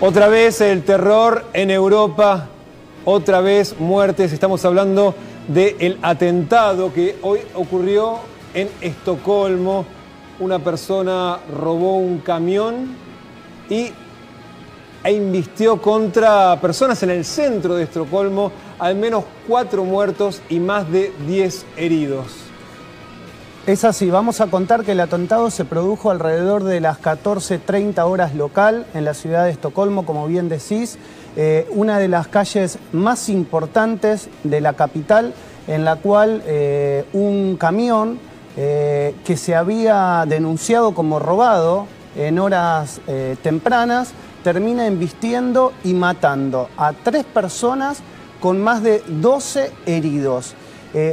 Otra vez el terror en Europa, otra vez muertes. Estamos hablando del atentado que hoy ocurrió en Estocolmo. Una persona robó un camión e invistió contra personas en el centro de Estocolmo. Al menos 4 muertos y más de 10 heridos. Es así, vamos a contar que el atentado se produjo alrededor de las 14:30 horas local en la ciudad de Estocolmo, como bien decís, una de las calles más importantes de la capital, en la cual un camión que se había denunciado como robado en horas tempranas, termina embistiendo y matando a 3 personas con más de 12 heridos.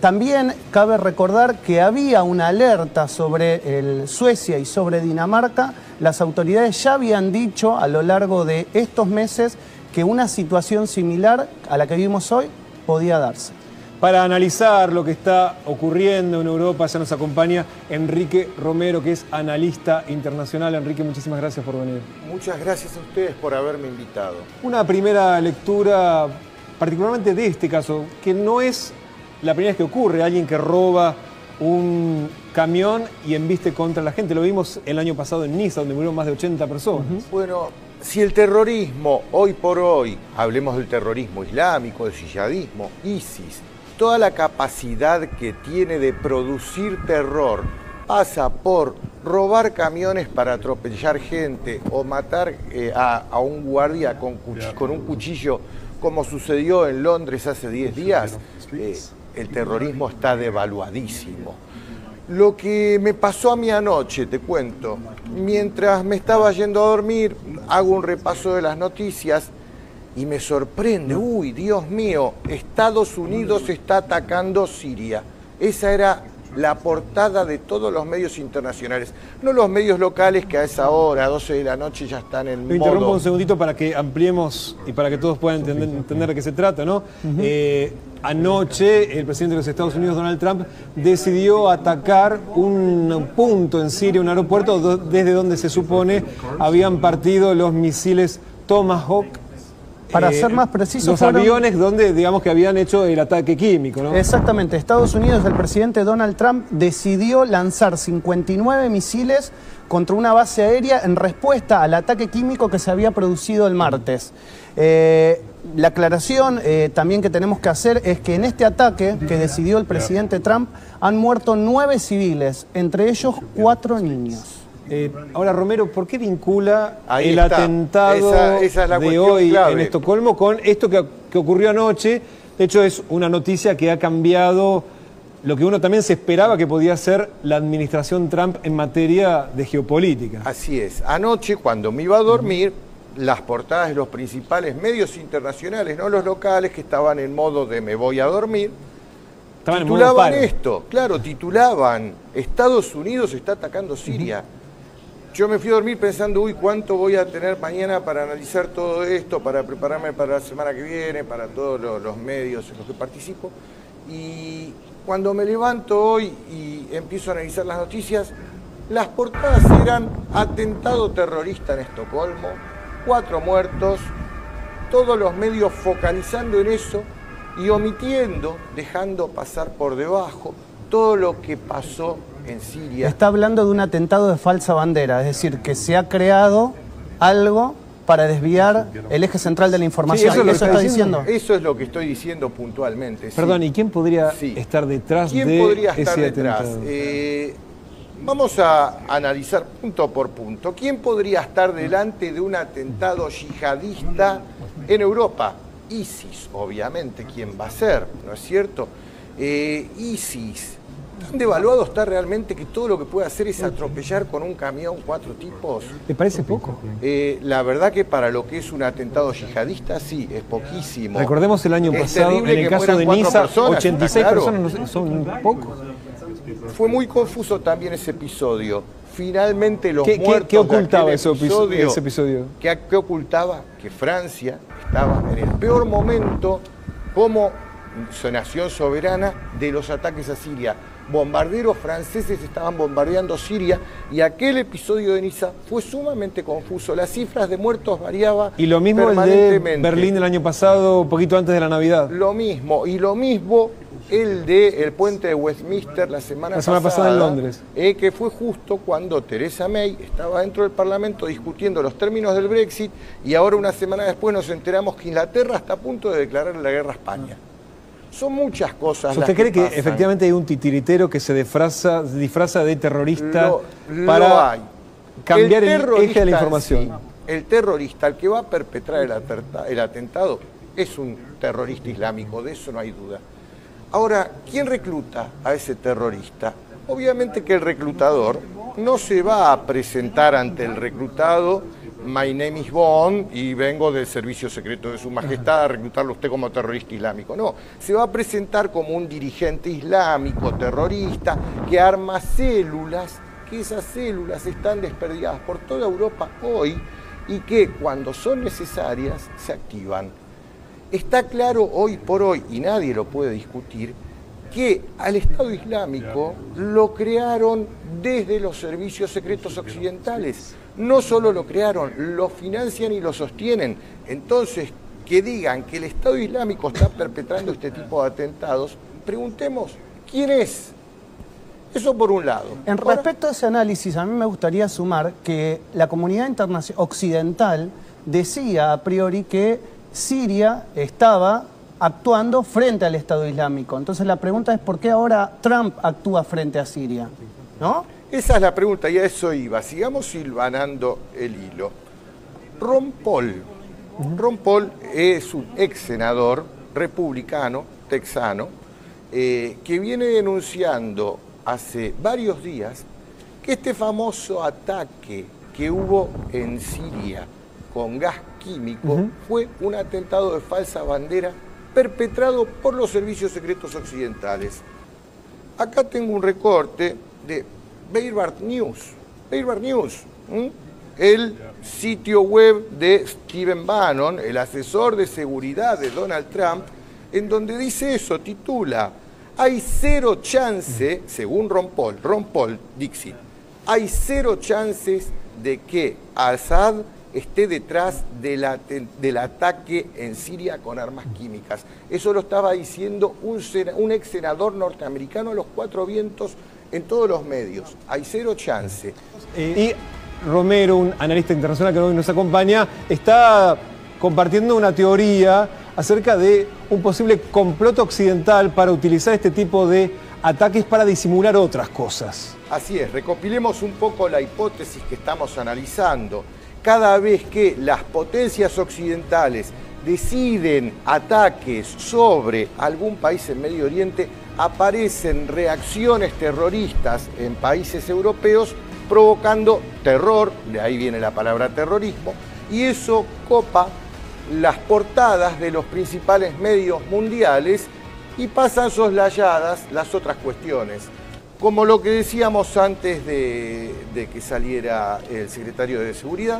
También cabe recordar que había una alerta sobre Suecia y sobre Dinamarca. Las autoridades ya habían dicho a lo largo de estos meses que una situación similar a la que vimos hoy podía darse. Para analizar lo que está ocurriendo en Europa, ya nos acompaña Enrique Romero, que es analista internacional. Enrique, muchísimas gracias por venir. Muchas gracias a ustedes por haberme invitado. Una primera lectura, particularmente de este caso, que no es la primera vez que ocurre, alguien que roba un camión y embiste contra la gente. Lo vimos el año pasado en Niza, donde murieron más de 80 personas. Bueno, si el terrorismo, hoy por hoy, hablemos del terrorismo islámico, del yihadismo, ISIS, toda la capacidad que tiene de producir terror pasa por robar camiones para atropellar gente o matar a un guardia con un cuchillo, como sucedió en Londres hace 10 días, el terrorismo está devaluadísimo. Lo que me pasó a mí anoche, te cuento, mientras me estaba yendo a dormir, hago un repaso de las noticias y me sorprende, uy, Dios mío, Estados Unidos está atacando Siria. Esa era la portada de todos los medios internacionales, no los medios locales que a esa hora, a 12 de la noche, ya están en modo... Interrumpo un segundito para que ampliemos y para que todos puedan entender de qué se trata, ¿no? Anoche el presidente de los Estados Unidos, Donald Trump, decidió atacar un punto en Siria, un aeropuerto desde donde se supone habían partido los misiles Tomahawk. Para ser más preciso, los aviones donde, digamos, que habían hecho el ataque químico, ¿no? Exactamente. Estados Unidos, el presidente Donald Trump decidió lanzar 59 misiles contra una base aérea en respuesta al ataque químico que se había producido el martes. La aclaración también que tenemos que hacer es que en este ataque que decidió el presidente Trump han muerto 9 civiles, entre ellos 4 niños. Ahora, Romero, ¿por qué vincula el atentado esa es la de hoy clave en Estocolmo con esto que ocurrió anoche? De hecho, es una noticia que ha cambiado lo que uno también se esperaba que podía ser la administración Trump en materia de geopolítica. Así es. Anoche, cuando me iba a dormir, las portadas de los principales medios internacionales, no los locales, que estaban en modo de me voy a dormir, titulaban esto. Claro, titulaban Estados Unidos está atacando Siria. Yo me fui a dormir pensando, uy, ¿cuánto voy a tener mañana para analizar todo esto, para prepararme para la semana que viene, para todos los medios en los que participo? Y cuando me levanto hoy y empiezo a analizar las noticias, las portadas eran atentado terrorista en Estocolmo, 4 muertos, todos los medios focalizando en eso y omitiendo, dejando pasar por debajo todo lo que pasó en Siria. Está hablando de un atentado de falsa bandera, es decir, que se ha creado algo para desviar el eje central de la información. Sí, ¿eso está diciendo? Eso es lo que estoy diciendo puntualmente. Perdón, sí. ¿Y quién podría estar detrás ese atentado? Vamos a analizar punto por punto. ¿Quién podría estar delante de un atentado yihadista en Europa? ISIS, obviamente. ¿Quién va a ser? ¿No es cierto? ISIS. ¿Tan devaluado está realmente que todo lo que puede hacer es atropellar con un camión 4 tipos? ¿Te parece poco? La verdad que para lo que es un atentado yihadista, sí, es poquísimo. Recordemos el año pasado, en el caso de Niza, 86 personas, son pocos. Fue muy confuso también ese episodio. Finalmente los muertos... ¿Qué ocultaba ese episodio? ¿Qué ocultaba? Que Francia estaba en el peor momento como nación soberana de los ataques a Siria. bombarderos franceses estaban bombardeando Siria y aquel episodio de Niza fue sumamente confuso. Las cifras de muertos variaban y lo mismo el de Berlín el año pasado, un poquito antes de la Navidad. Lo mismo, y lo mismo el de el puente de Westminster la semana pasada en Londres. Que fue justo cuando Theresa May estaba dentro del Parlamento discutiendo los términos del Brexit y ahora una semana después nos enteramos que Inglaterra está a punto de declarar la guerra a España. Son muchas cosas. ¿Usted cree que efectivamente hay un titiritero que se disfraza de terrorista para cambiar el eje de la información? Sí, el terrorista, el que va a perpetrar el atentado, es un terrorista islámico, de eso no hay duda. Ahora, ¿quién recluta a ese terrorista? Obviamente que el reclutador no se va a presentar ante el reclutado: my name is Bond y vengo del servicio secreto de su majestad a reclutarlo usted como terrorista islámico. No, se va a presentar como un dirigente islámico, terrorista, que arma células, que esas células están desperdigadas por toda Europa hoy y que cuando son necesarias se activan. Está claro hoy por hoy, y nadie lo puede discutir, que al Estado Islámico lo crearon desde los servicios secretos occidentales. No solo lo crearon, lo financian y lo sostienen. Entonces, que digan que el Estado Islámico está perpetrando este tipo de atentados, preguntemos, ¿quién es? Eso por un lado. En respecto a ese análisis, a mí me gustaría sumar que la comunidad occidental decía a priori que Siria estaba actuando frente al Estado Islámico. Entonces la pregunta es ¿por qué ahora Trump actúa frente a Siria? ¿No? Esa es la pregunta y a eso iba. Sigamos hilvanando el hilo. Ron Paul es un ex senador republicano, texano, que viene denunciando hace varios días que este famoso ataque que hubo en Siria con gas químico fue un atentado de falsa bandera perpetrado por los servicios secretos occidentales. Acá tengo un recorte de Breitbart News. Breitbart News, el sitio web de Stephen Bannon, el asesor de seguridad de Donald Trump, en donde dice eso, titula: hay cero chance, según Ron Paul, Dixit, hay cero chances de que Assad esté detrás del ataque en Siria con armas químicas. Eso lo estaba diciendo un ex senador norteamericano a los cuatro vientos en todos los medios. Hay cero chance. Y Romero, un analista internacional que hoy nos acompaña, está compartiendo una teoría acerca de un posible complot occidental para utilizar este tipo de ataques para disimular otras cosas. Así es, recopilemos un poco la hipótesis que estamos analizando. Cada vez que las potencias occidentales deciden ataques sobre algún país en Medio Oriente, aparecen reacciones terroristas en países europeos provocando terror, de ahí viene la palabra terrorismo, y eso copa las portadas de los principales medios mundiales y pasan soslayadas las otras cuestiones. Como lo que decíamos antes de que saliera el secretario de Seguridad,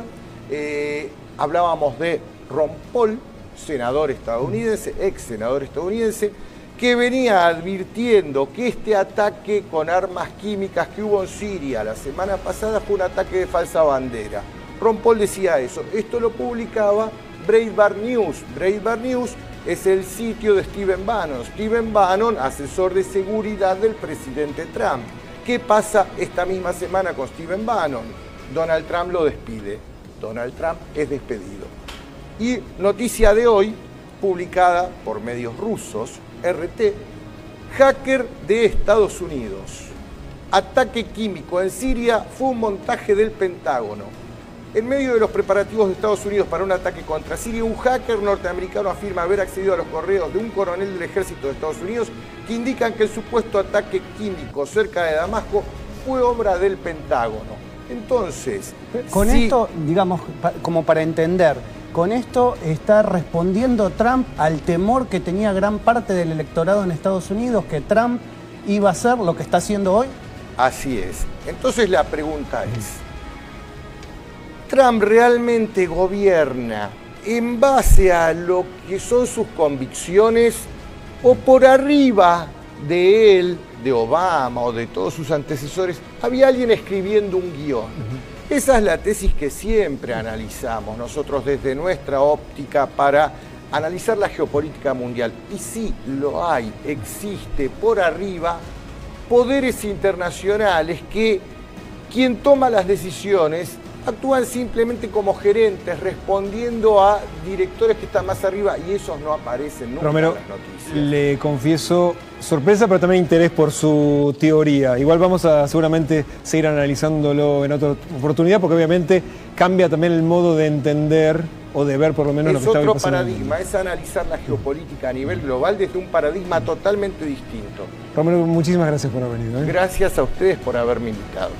hablábamos de Ron Paul, senador estadounidense, ex senador estadounidense, que venía advirtiendo que este ataque con armas químicas que hubo en Siria la semana pasada fue un ataque de falsa bandera. Ron Paul decía eso. Esto lo publicaba Breitbart News. Breitbart News es el sitio de Stephen Bannon. Stephen Bannon, asesor de seguridad del presidente Trump. ¿Qué pasa esta misma semana con Stephen Bannon? Donald Trump lo despide. Donald Trump es despedido. Y noticia de hoy, publicada por medios rusos, RT, hacker de Estados Unidos. Ataque químico en Siria fue un montaje del Pentágono. En medio de los preparativos de Estados Unidos para un ataque contra Siria, un hacker norteamericano afirma haber accedido a los correos de un coronel del ejército de Estados Unidos que indican que el supuesto ataque químico cerca de Damasco fue obra del Pentágono. Entonces, con esto, digamos, como para entender, con esto está respondiendo Trump al temor que tenía gran parte del electorado en Estados Unidos, que Trump iba a hacer lo que está haciendo hoy. Así es. Entonces la pregunta es, ¿Trump realmente gobierna en base a lo que son sus convicciones o por arriba de él, de Obama o de todos sus antecesores, había alguien escribiendo un guión. Esa es la tesis que siempre analizamos nosotros desde nuestra óptica para analizar la geopolítica mundial. Y sí, lo hay, existe por arriba poderes internacionales que quien toma las decisiones actúan simplemente como gerentes, respondiendo a directores que están más arriba, y esos no aparecen nunca Romero, en las noticias. le confieso sorpresa, pero también interés por su teoría. Igual vamos a seguramente seguir analizándolo en otra oportunidad, porque obviamente cambia también el modo de entender o de ver por lo menos lo que está otro pasando. paradigma, es analizar la geopolítica a nivel global desde un paradigma totalmente distinto. Romero, muchísimas gracias por haber venido. Gracias a ustedes por haberme invitado.